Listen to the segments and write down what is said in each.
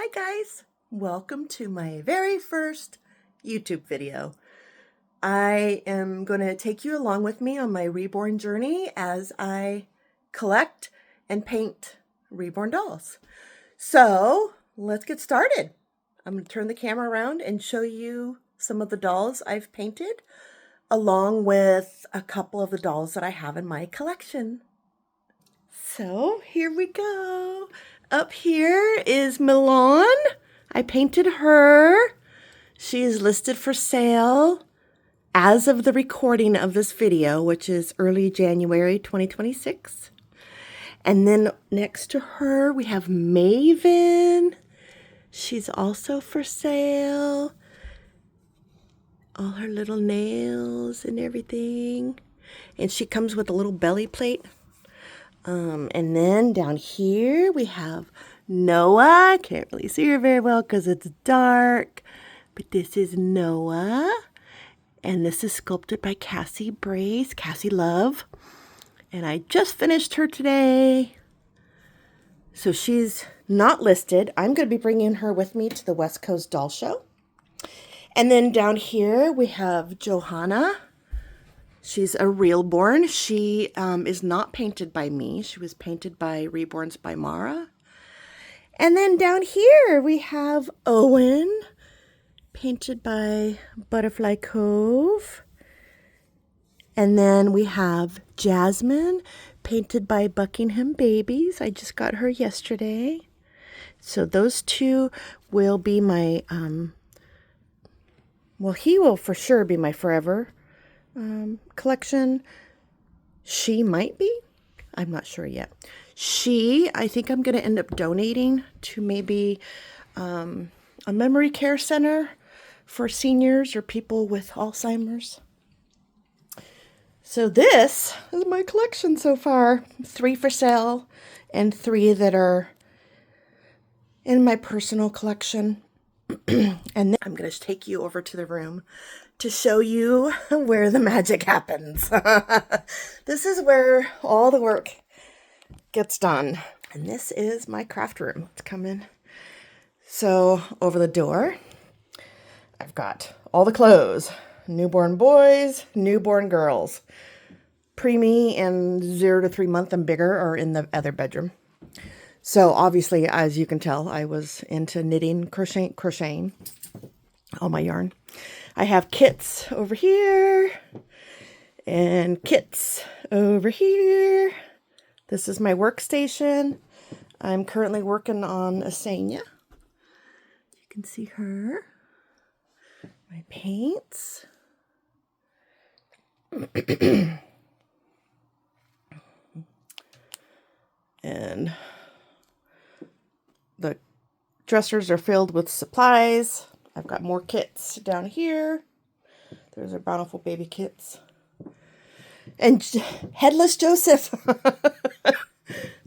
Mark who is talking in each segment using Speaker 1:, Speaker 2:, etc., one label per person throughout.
Speaker 1: Hi guys, welcome to my very first YouTube video. I am going to take you along with me on my reborn journey as I collect and paint reborn dolls. So let's get started. I'm going to turn the camera around and show you some of the dolls I've painted along with a couple of the dolls that I have in my collection. So here we go. Up here is Milan. I painted her. She is listed for sale as of the recording of this video, which is early January 2026. And then next to her, we have Maven. She's also for sale. All her little nails and everything. And she comes with a little belly plate. And then down here we have Noah. I can't really see her very well because it's dark, but this is Noah. And this is sculpted by Cassie Brace, Cassie Love. And I just finished her today. So she's not listed. I'm going to be bringing her with me to the West Coast Doll Show. And then down here we have Johanna. She's a reborn. She is not painted by me. She was painted by Reborns by Mara. And then down here we have Owen, painted by Butterfly Cove. And then we have Jasmine, painted by Buckingham Babies. I just got her yesterday. So those two will be my, well, he will for sure be my forever collection. She might be. I'm not sure yet. I think I'm going to end up donating to maybe a memory care center for seniors or people with Alzheimer's. So this is my collection so far. 3 for sale and 3 that are in my personal collection. And then I'm going to take you over to the room to show you where the magic happens. This is where all the work gets done. And this is my craft room. Let's come in. So over the door, I've got all the clothes. Newborn boys, newborn girls. Preemie and 0 to 3 month and bigger are in the other bedroom. So obviously, as you can tell, I was into knitting, crocheting all my yarn. I have kits over here and kits over here. This is my workstation. I'm currently working on Asania. You can see her. My paints. And the dressers are filled with supplies. I've got more kits down here. There's our Bountiful Baby kits. And Headless Joseph.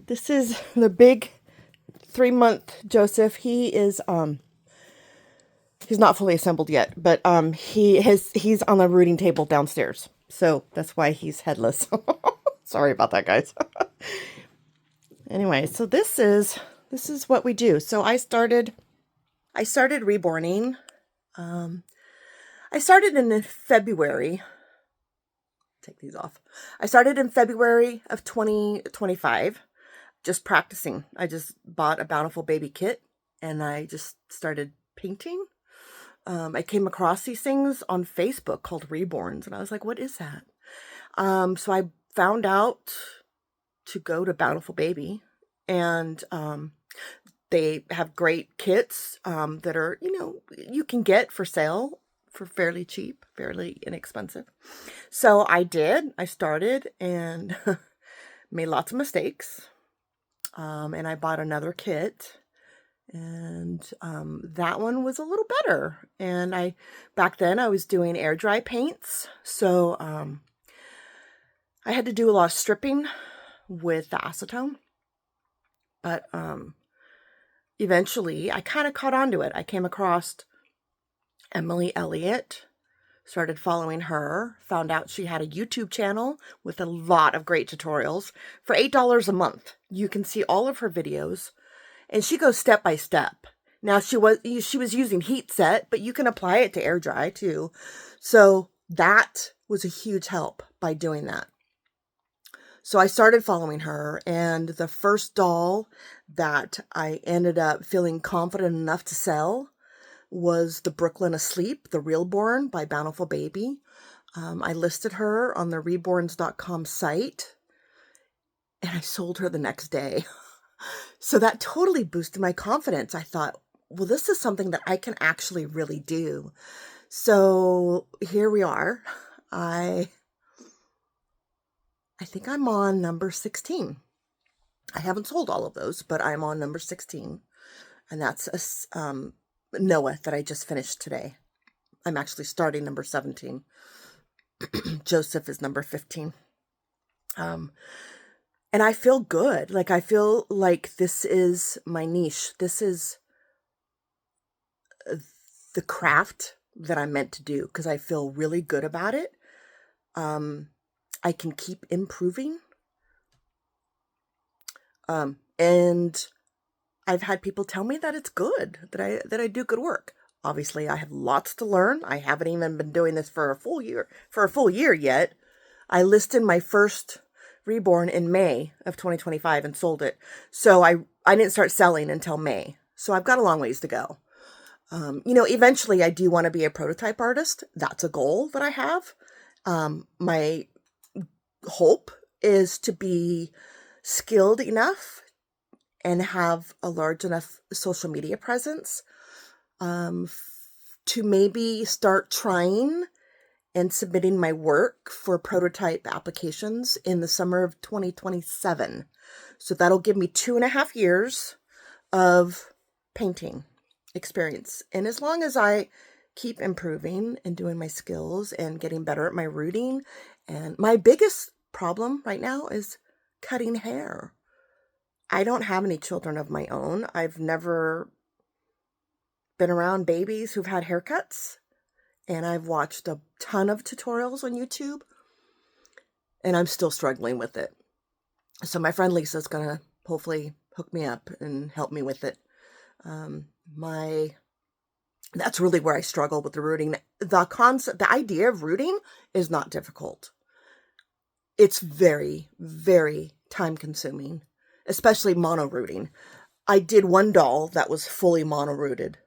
Speaker 1: This is the big 3-month Joseph. He is he's not fully assembled yet, but he's on the rooting table downstairs. So that's why he's headless. Sorry about that, guys. Anyway, so this is what we do. So I started reborning. I started in February. Take these off. I started in February of 2025, just practicing. I just bought a Bountiful Baby kit and I just started painting. I came across these things on Facebook called Reborns, and I was like, what is that? So I found out to go to Bountiful Baby, and they have great kits that are, you can get for sale for fairly cheap, fairly inexpensive. So I started and made lots of mistakes. And I bought another kit, and that one was a little better. And back then I was doing air dry paints. So I had to do a lot of stripping with the acetone. But eventually I kind of caught on to it. I came across Emily Elliott, started following her, found out she had a YouTube channel with a lot of great tutorials for $8 a month. You can see all of her videos, and she goes step by step. Now she was using heat set, but you can apply it to air dry too. So that was a huge help by doing that. So I started following her, and the first doll that I ended up feeling confident enough to sell was the Brooklyn Asleep, the reborn by Bountiful Baby. I listed her on the reborns.com site, and I sold her the next day. So that totally boosted my confidence. I thought, well, this is something that I can actually really do. So here we are. I think I'm on number 16. I haven't sold all of those, but I'm on number 16. And that's a Noah that I just finished today. I'm actually starting number 17. Joseph is number 15. And I feel good. Like, I feel like this is my niche. This is the craft that I'm meant to do, because I feel really good about it. I can keep improving. And I've had people tell me that it's good, that I do good work. Obviously, I have lots to learn. I haven't even been doing this for a full year yet. I listed my first reborn in May of 2025 and sold it. So I didn't start selling until May. So I've got a long ways to go. Eventually I do want to be a prototype artist. That's a goal that I have. My hope is to be skilled enough and have a large enough social media presence to maybe start trying and submitting my work for prototype applications in the summer of 2027. So that'll give me 2.5 years of painting experience. And as long as I keep improving and doing my skills and getting better at my rooting, and my biggest problem right now is cutting hair. I don't have any children of my own. I've never been around babies who've had haircuts, and I've watched a ton of tutorials on YouTube, and I'm still struggling with it. So my friend Lisa's gonna hopefully hook me up and help me with it. That's really where I struggle with the rooting. The idea of rooting is not difficult. It's very, very time consuming, especially mono rooting. I did one doll that was fully mono rooted.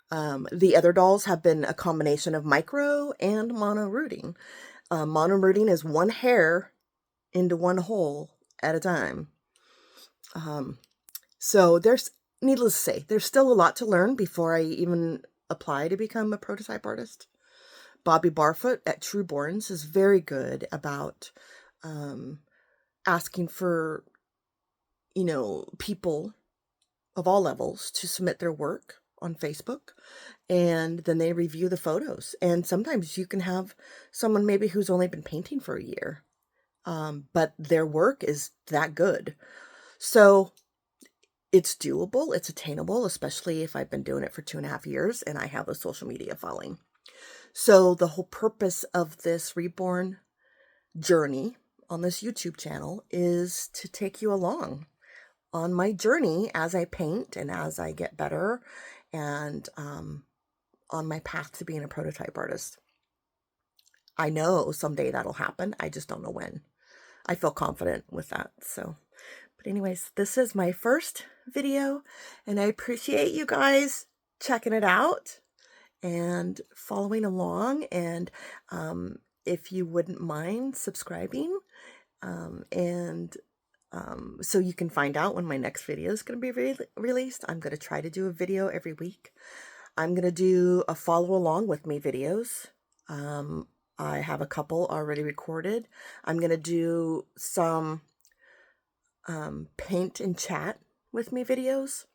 Speaker 1: The other dolls have been a combination of micro and mono rooting. Mono rooting is one hair into one hole at a time. So needless to say, there's still a lot to learn before I even apply to become a prototype artist. Bobby Barfoot at Trueborns is very good about asking for, people of all levels to submit their work on Facebook, and then they review the photos. And sometimes you can have someone maybe who's only been painting for a year, but their work is that good. So it's doable, it's attainable, especially if I've been doing it for 2.5 years and I have a social media following. So the whole purpose of this reborn journey on this YouTube channel is to take you along on my journey as I paint and as I get better, and on my path to being a prototype artist. I know someday that'll happen. I just don't know when. I feel confident with that. So, but anyways, this is my first video, and I appreciate you guys checking it out and following along. And if you wouldn't mind subscribing, so you can find out when my next video is going to be released. I'm going to try to do a video every week. I'm going to do a follow along with me videos. I have a couple already recorded. I'm going to do some paint and chat with me videos.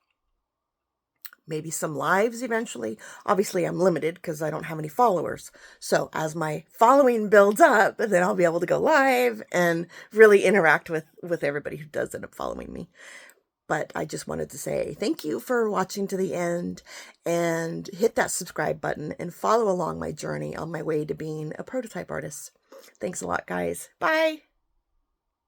Speaker 1: Maybe some lives eventually. Obviously, I'm limited because I don't have any followers. So as my following builds up, then I'll be able to go live and really interact with everybody who does end up following me. But I just wanted to say thank you for watching to the end, and hit that subscribe button and follow along my journey on my way to being a prototype artist. Thanks a lot, guys. Bye.